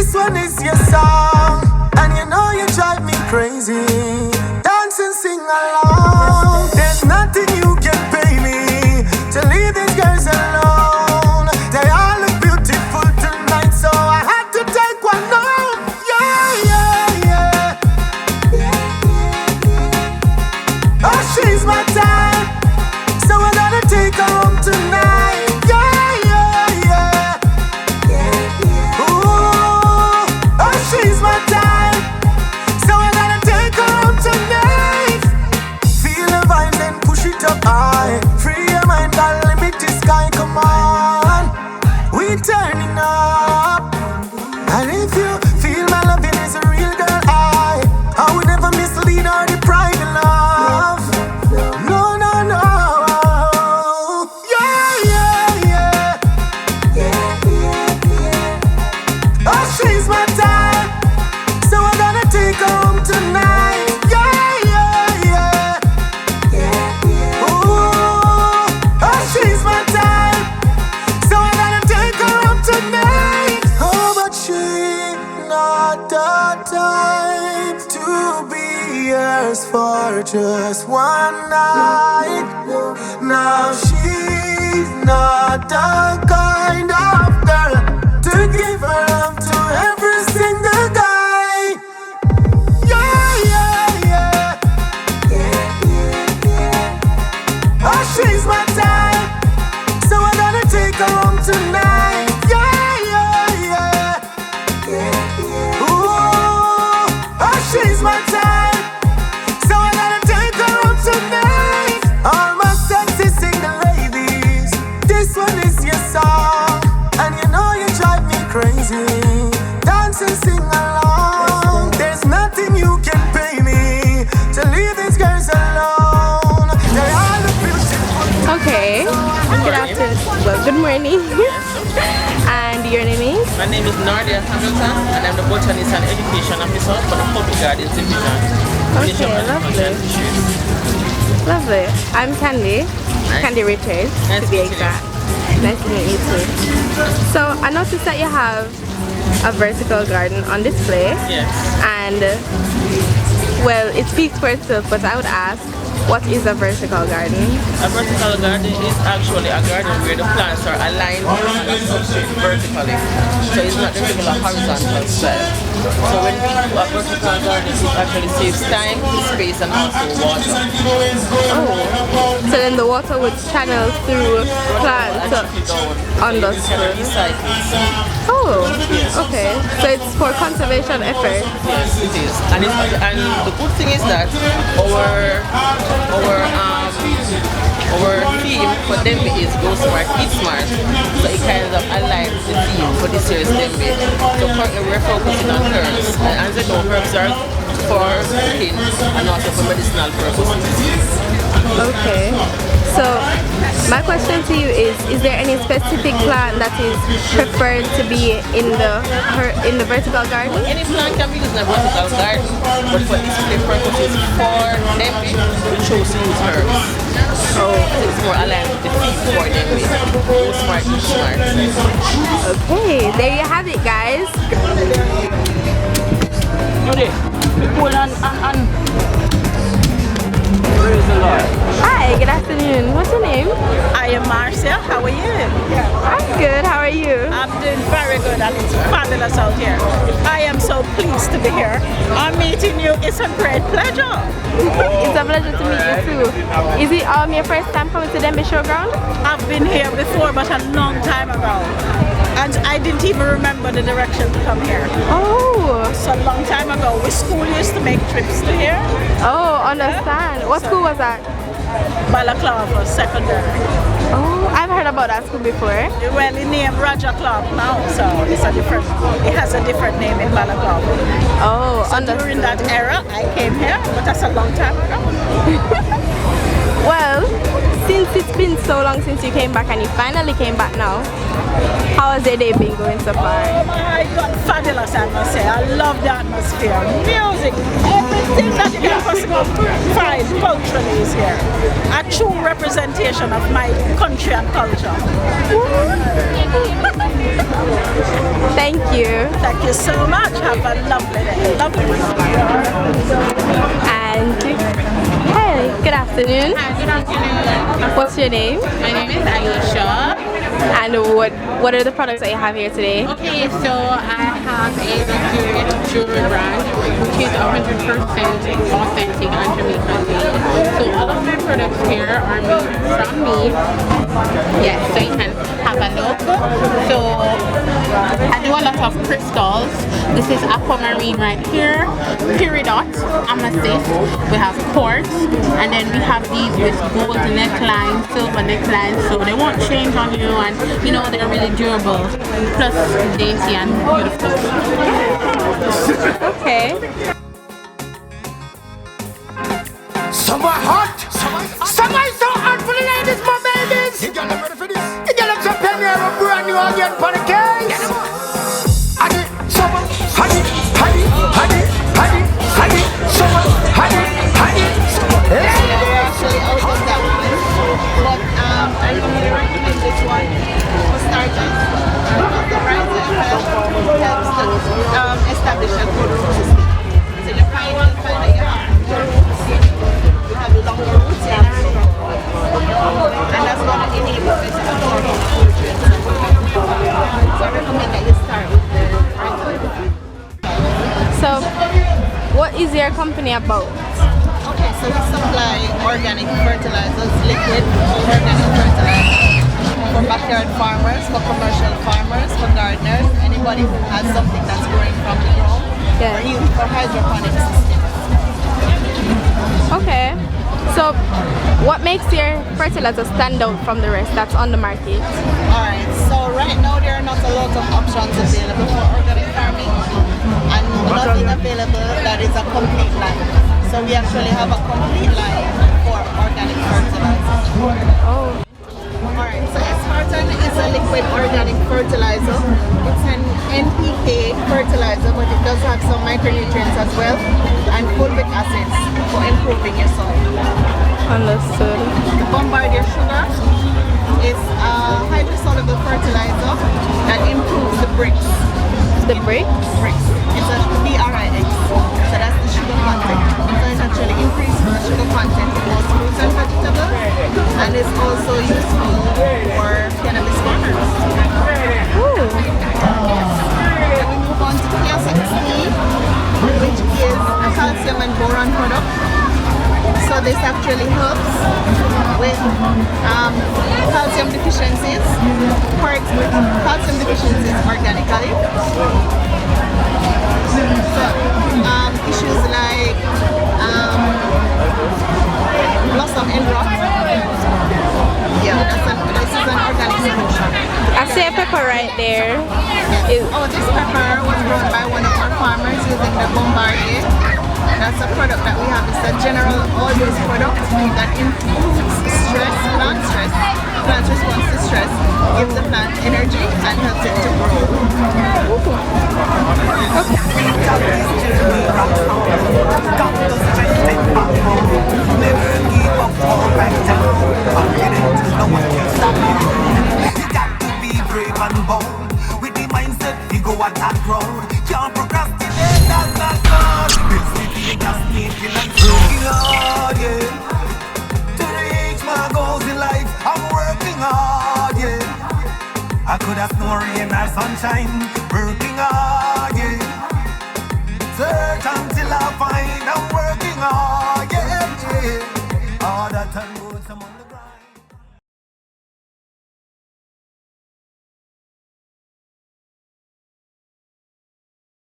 This one is your song, and you know you drive me crazy. Dance and sing along. There's nothing you can pay me to leave these girls alone. They all look beautiful tonight, so I had to take one home. Yeah, yeah, yeah. Oh, she's my type, so I gotta take her home tonight. Yeah, yeah, yeah. Ooh, oh, she's my type, so I gotta take her home tonight. Feel the vibes and push it up high. Free your mind, can't limit the sky. Come on, we turning up. And if you feel my loving is a real girl, I would never mislead or deprive your love. No, no, no. Yeah, yeah, yeah. Oh, she's my type, so I gotta take her home tonight. Yeah, yeah, yeah. Ooh, oh, she's my type, so I gotta take her home tonight. Oh, but she's not the type to be yours for just one night. Now she's not the kind of girl to give her love to every single guy. Yeah, yeah, yeah. Oh, she's my type, so I gotta take her home tonight. Yeah, yeah, yeah. Ooh, oh, she's my type, so I gotta take her home tonight. All my sexy single ladies, this one is your song, and you know you drive me crazy. Dance and sing along. There's nothing you can pay me to leave these girls alone. They all look beautiful. Okay, good afternoon. Well, good morning. And your name is? My name is Nardia Hamilton, and I'm the Botanist and Education Officer for the Public Gardens Division. Okay, lovely. Lovely. I'm Kandi. KandiRichards, Nice to be to meet you. exact. Nice to meet you too. So I noticed that you have a vertical garden on display. Yes. And well, it speaks for itself, but I would ask, what is a vertical garden? A vertical garden is actually a garden where the plants are aligned on a substrate vertically. So it's not the regular horizontal style. So when we do a vertical garden, it actually saves time, space, and also water. Oh, so then the water would channel through plants on the Can recycle. Oh, okay. So it's for conservation effort. Yes, it is. And the good thing is that our theme for Denbigh is Go Smart, Eat Smart. So it kind of aligns the theme for this year's Denbigh. So currently we're focusing on herbs. And as you know, herbs are for cooking and also for medicinal purposes. Okay. So my question to you is there any specific plant that is preferred to be in the vertical garden? Any plant can be used in a vertical garden, but for display purposes for Denbigh, we chose to use herbs. Oh, it's more aligned with the theme for Denbigh. Go Smart, Eat Smart. Okay, there you have it, guys. Praise the Lord. Hi, good afternoon. What's your name? I am Marcia. How are you? I'm good. How are you? I'm doing very good and it's fabulous out here. I am so pleased to be here. I'm meeting you. It's a great pleasure. It's a pleasure to meet you too. Is it your first time coming to Denbigh Showground? I've been here before, but a long time ago. And I didn't even remember the direction to come here. Oh. So a long time ago, we school used to make trips to here. Oh, understand. What school was that? Balaclava Secondary. Oh, I've heard about that school before. Well, it named Raja Club now, so it has a different name in Balaclava. Oh, So understood. during that era, I came here, but that's a long time ago. Well, since it's been so long since you came back and you finally came back now, how has your day been going so far? Oh my God, fabulous, I must say. I love the atmosphere, music, everything that you can possibly find culturally is here. A true representation of my country and culture. Thank you. Thank you so much. Have a lovely day. Lovely day. And hey, good afternoon. Hi, good afternoon. What's your name? My name is Aisha. And what are the products that you have here today? Okay, so I have a luxurious jewelry brand which is 100% authentic and Jamaican made. So all of my products here are made from me. Yes, so you can have a look. So I do a lot of crystals. This is aquamarine right here, peridot, amethyst. We have quartz, and then we have these with gold neckline, silver neckline, so they won't change on you, and you know they're really durable, plus dainty and beautiful. Okay. Summer hot. Summer is so hot for the ladies, my babies. You girl ready for this? You girl up some penny a brand new again for the case. Honey, summer, honey, honey, honey, honey, honey, summer, honey, honey. They're actually out of that one, but I really recommend this one for starters. The riser helps to establish a good root system. So you find that you have good roots, you have long roots, and that's going to enable better absorption of nutrients. So I recommend that you start with the riser. So, what is your company about? Okay, so we supply organic fertilizers, liquid organic fertilizers for backyard farmers, for commercial farmers, for gardeners, anybody who has something that's growing from the ground, Yeah. or even for hydroponic systems. Okay. So, what makes your fertilizer stand out from the rest that's on the market? Alright, so right now there are not a lot of options available for organic farming, and nothing available that is a complete line. So we actually have a complete line for organic fertilizers. Oh. Alright, so Spartan is a liquid organic fertilizer. It's an NPK fertilizer, but it does have some micronutrients as well, and fulvic acids for improving your soil. Understood. The Bombardier sugar is a hydrosoluble fertilizer that improves the bricks. The bricks? Bricks. It's a BRIX, so that's the sugar content. So it actually increases the sugar content in most fruits and vegetables, and it's also useful for cannabis farmers. Ooh. Then we move on to P60, which is a calcium and boron product. So this actually helps with calcium deficiencies, corrects with calcium deficiencies organically. So issues like blossom end rot. Yeah, this is an organic solution. I see a pepper right there. This pepper was grown by one of our farmers using the Bombardier. That's a product that we have. It's a general all-use product that improves stress, plant response to stress, gives the plant energy and helps it to grow. With the mindset, we go at that road. Can't procrastinate, that's not fun. It's making us making and working hard, yeah. To reach my goals in life, I'm working hard, yeah. I could have no rain or sunshine, working hard.